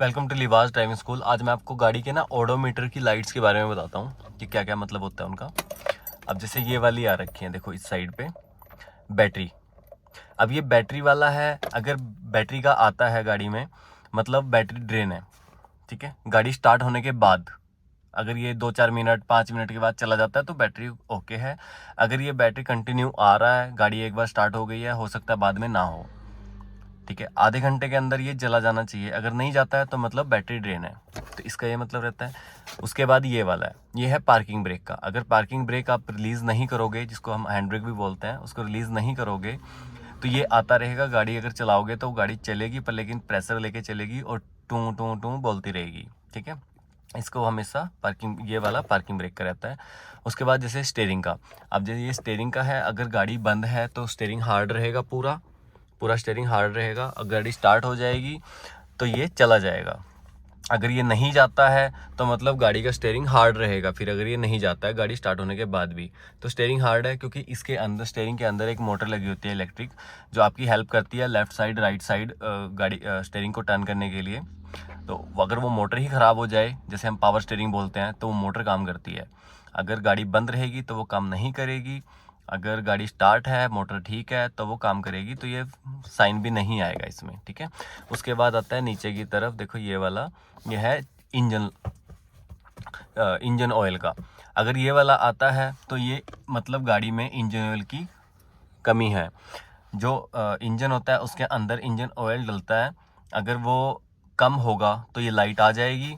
Welcome to लिवास driving school. आज मैं आपको गाड़ी के ना ओडोमीटर की लाइट्स के बारे में बताता हूँ कि क्या क्या मतलब होता है उनका। अब जैसे ये वाली आ रखी है, देखो इस साइड पे बैटरी। अब ये बैटरी वाला है, अगर बैटरी का आता है गाड़ी में मतलब बैटरी ड्रेन है, ठीक है। गाड़ी स्टार्ट होने के बाद अगर ये 2-4 मिनट 5 मिनट के बाद चला जाता है तो बैटरी ओके है। अगर ये बैटरी कंटिन्यू आ रहा है, गाड़ी एक बार स्टार्ट हो गई है, हो सकता है बाद में ना हो, ठीक है। आधे घंटे के अंदर ये जला जाना चाहिए। अगर नहीं जाता है तो मतलब बैटरी ड्रेन है, तो इसका ये मतलब रहता है। उसके बाद ये वाला है, ये है पार्किंग ब्रेक का। अगर पार्किंग ब्रेक आप रिलीज़ नहीं करोगे, जिसको हम हैंड ब्रेक भी बोलते हैं, उसको रिलीज़ नहीं करोगे तो ये आता रहेगा। गाड़ी अगर चलाओगे तो गाड़ी चलेगी पर लेकिन प्रेशर लेके चलेगी और टू टू टू बोलती रहेगी, ठीक है। इसको हमेशा पार्किंग, ये वाला पार्किंग ब्रेक का रहता है। उसके बाद जैसे स्टीयरिंग का, अब जैसे ये स्टीयरिंग का है, अगर गाड़ी बंद है तो स्टीयरिंग हार्ड रहेगा, पूरा पूरा स्टीयरिंग हार्ड रहेगा। अगर गाड़ी स्टार्ट हो जाएगी तो ये चला जाएगा। अगर ये नहीं जाता है तो मतलब गाड़ी का स्टीयरिंग हार्ड रहेगा। फिर अगर ये नहीं जाता है गाड़ी स्टार्ट होने के बाद भी, तो स्टीयरिंग हार्ड है क्योंकि इसके अंदर, स्टीयरिंग के अंदर एक मोटर लगी होती है इलेक्ट्रिक, जो आपकी हेल्प करती है लेफ्ट साइड राइट साइड गाड़ी स्टीयरिंग को टर्न करने के लिए। तो अगर वो मोटर ही ख़राब हो जाए, जैसे हम पावर स्टीयरिंग बोलते हैं, तो वो मोटर काम करती है। अगर गाड़ी बंद रहेगी तो वो काम नहीं करेगी। अगर गाड़ी स्टार्ट है, मोटर ठीक है, तो वो काम करेगी। तो ये साइन भी नहीं आएगा इसमें, ठीक है। उसके बाद आता है नीचे की तरफ, देखो ये वाला, ये है इंजन, इंजन ऑयल का। अगर ये वाला आता है तो ये मतलब गाड़ी में इंजन ऑयल की कमी है। जो इंजन होता है उसके अंदर इंजन ऑयल डलता है, अगर वो कम होगा तो ये लाइट आ जाएगी,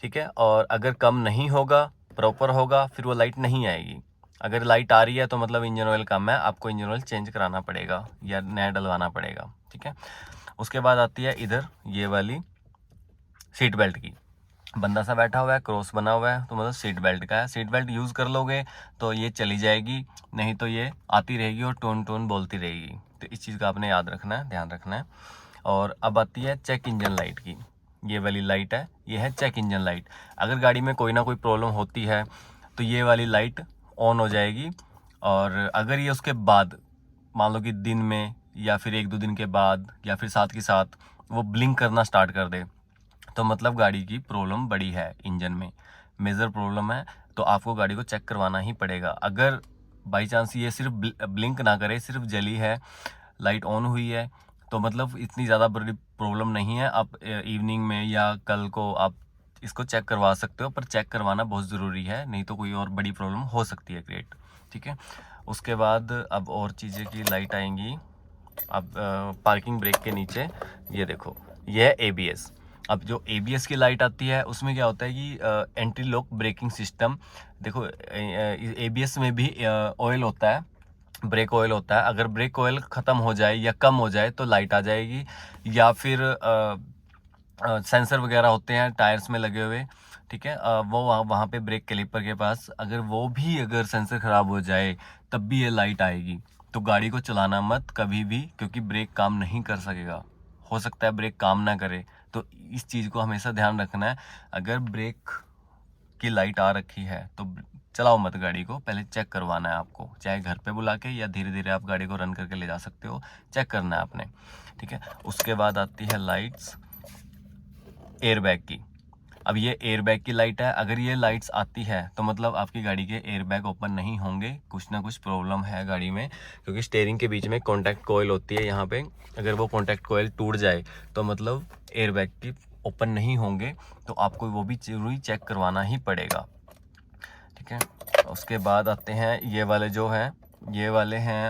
ठीक है। और अगर कम नहीं होगा, प्रॉपर होगा, फिर वो लाइट नहीं आएगी। अगर लाइट आ रही है तो मतलब इंजन ऑयल कम है, आपको इंजन ऑयल चेंज कराना पड़ेगा या नया डलवाना पड़ेगा, ठीक है। उसके बाद आती है इधर ये वाली सीट बेल्ट की। बंदा सा बैठा हुआ है, क्रॉस बना हुआ है, तो मतलब सीट बेल्ट का है। सीट बेल्ट यूज़ कर लोगे तो ये चली जाएगी, नहीं तो ये आती रहेगी और टोन टोन बोलती रहेगी। तो इस चीज़ का आपने याद रखना है, ध्यान रखना है। और अब आती है चेक इंजन लाइट की। ये वाली लाइट है, ये है चेक इंजन लाइट। अगर गाड़ी में कोई ना कोई प्रॉब्लम होती है तो ये वाली लाइट ऑन हो जाएगी। और अगर ये उसके बाद, मान लो कि दिन में या फिर 1-2 दिन के बाद या फिर साथ के साथ वो ब्लिंक करना स्टार्ट कर दे, तो मतलब गाड़ी की प्रॉब्लम बड़ी है, इंजन में मेजर प्रॉब्लम है। तो आपको गाड़ी को चेक करवाना ही पड़ेगा। अगर बाई चांस ये सिर्फ ब्लिंक ना करे, सिर्फ जली है, लाइट ऑन हुई है, तो मतलब इतनी ज़्यादा बड़ी प्रॉब्लम नहीं है। आप इवनिंग में या कल को आप इसको चेक करवा सकते हो, पर चेक करवाना बहुत ज़रूरी है, नहीं तो कोई और बड़ी प्रॉब्लम हो सकती है क्रिएट, ठीक है। उसके बाद अब और चीज़ें की लाइट आएंगी। अब पार्किंग ब्रेक के नीचे ये देखो, ये है एबीएस। अब जो एबीएस की लाइट आती है उसमें क्या होता है कि एंटी लॉक ब्रेकिंग सिस्टम। देखो एबीएस में भी ऑयल होता है, ब्रेक ऑयल होता है। अगर ब्रेक ऑयल ख़त्म हो जाए या कम हो जाए तो लाइट आ जाएगी। या फिर सेंसर वगैरह होते हैं टायर्स में लगे हुए, ठीक है। वो वहाँ पे ब्रेक कैलिपर के पास अगर वो भी, अगर सेंसर ख़राब हो जाए तब भी ये लाइट आएगी। तो गाड़ी को चलाना मत कभी भी, क्योंकि ब्रेक काम नहीं कर सकेगा। हो सकता है ब्रेक काम ना करे, तो इस चीज़ को हमेशा ध्यान रखना है। अगर ब्रेक की लाइट आ रखी है तो चलाओ मत गाड़ी को, पहले चेक करवाना है आपको, चाहे घर पे बुला के या धीरे धीरे आप गाड़ी को रन करके ले जा सकते हो, चेक करना है आपने, ठीक है। उसके बाद आती है लाइट्स एयरबैग की। अब ये एयरबैग की लाइट है। अगर ये लाइट्स आती है तो मतलब आपकी गाड़ी के एयरबैग ओपन नहीं होंगे, कुछ ना कुछ प्रॉब्लम है गाड़ी में, क्योंकि स्टीयरिंग के बीच में कॉन्टैक्ट कॉइल होती है यहाँ पे। अगर वो कॉन्टैक्ट कॉइल टूट जाए तो मतलब एयरबैग की ओपन नहीं होंगे, तो आपको वो भी जरूरी चेक करवाना ही पड़ेगा, ठीक है। उसके बाद आते हैं ये वाले जो हैं, ये वाले हैं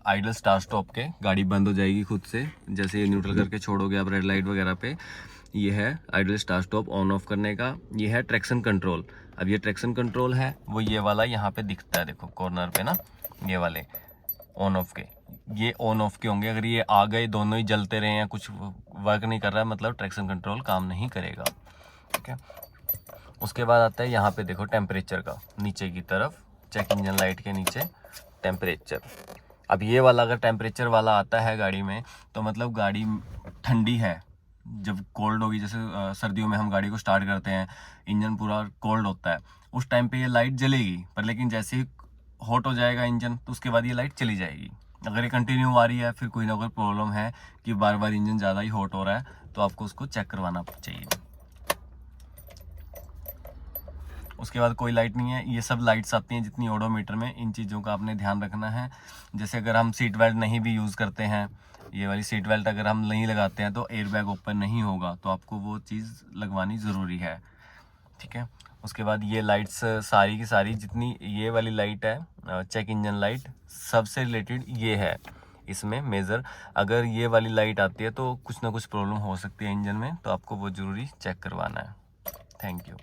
आइडल स्टार्ट स्टॉप के। गाड़ी बंद हो जाएगी खुद से, जैसे ये न्यूट्रल करके छोड़ोगे आप रेड लाइट वगैरह पे। ये है idol start stop on off करने का। ये है ट्रैक्शन कंट्रोल। अब ये ट्रैक्शन कंट्रोल है वो ये वाला यहाँ पे दिखता है, देखो कॉर्नर पे ना, ये वाले ऑन ऑफ के, ये ऑन ऑफ के होंगे। अगर ये आ गए, दोनों ही जलते रहे या कुछ वर्क नहीं कर रहा है, मतलब ट्रैक्शन कंट्रोल काम नहीं करेगा, ठीक है। उसके बाद आता है यहाँ पे देखो टेम्परेचर का, नीचे की तरफ चेक इंजन लाइट के नीचे टेम्परेचर। अब ये वाला अगर टेम्परेचर वाला आता है गाड़ी में तो मतलब गाड़ी ठंडी है। जब कोल्ड होगी, जैसे सर्दियों में हम गाड़ी को स्टार्ट करते हैं, इंजन पूरा कोल्ड होता है, उस टाइम पे ये लाइट जलेगी, पर लेकिन जैसे ही हॉट हो जाएगा इंजन तो उसके बाद ये लाइट चली जाएगी। अगर ये कंटिन्यू आ रही है, फिर कोई ना कोई प्रॉब्लम है कि बार बार इंजन ज़्यादा ही हॉट हो रहा है, तो आपको उसको चेक करवाना चाहिए। उसके बाद कोई लाइट नहीं है, ये सब लाइट्स आती हैं जितनी ओडोमीटर में, इन चीज़ों का आपने ध्यान रखना है। जैसे अगर हम सीट बेल्ट नहीं भी यूज़ करते हैं, ये वाली सीट बेल्ट अगर हम नहीं लगाते हैं तो एयर बैग ओपन नहीं होगा, तो आपको वो चीज़ लगवानी ज़रूरी है, ठीक है। उसके बाद ये लाइट्स सारी की सारी जितनी ये वाली लाइट है चेक इंजन लाइट, सबसे रिलेटेड ये है इसमें मेजर। अगर ये वाली लाइट आती है तो कुछ ना कुछ प्रॉब्लम हो सकती है इंजन में, तो आपको वो ज़रूरी चेक करवाना है। Thank you.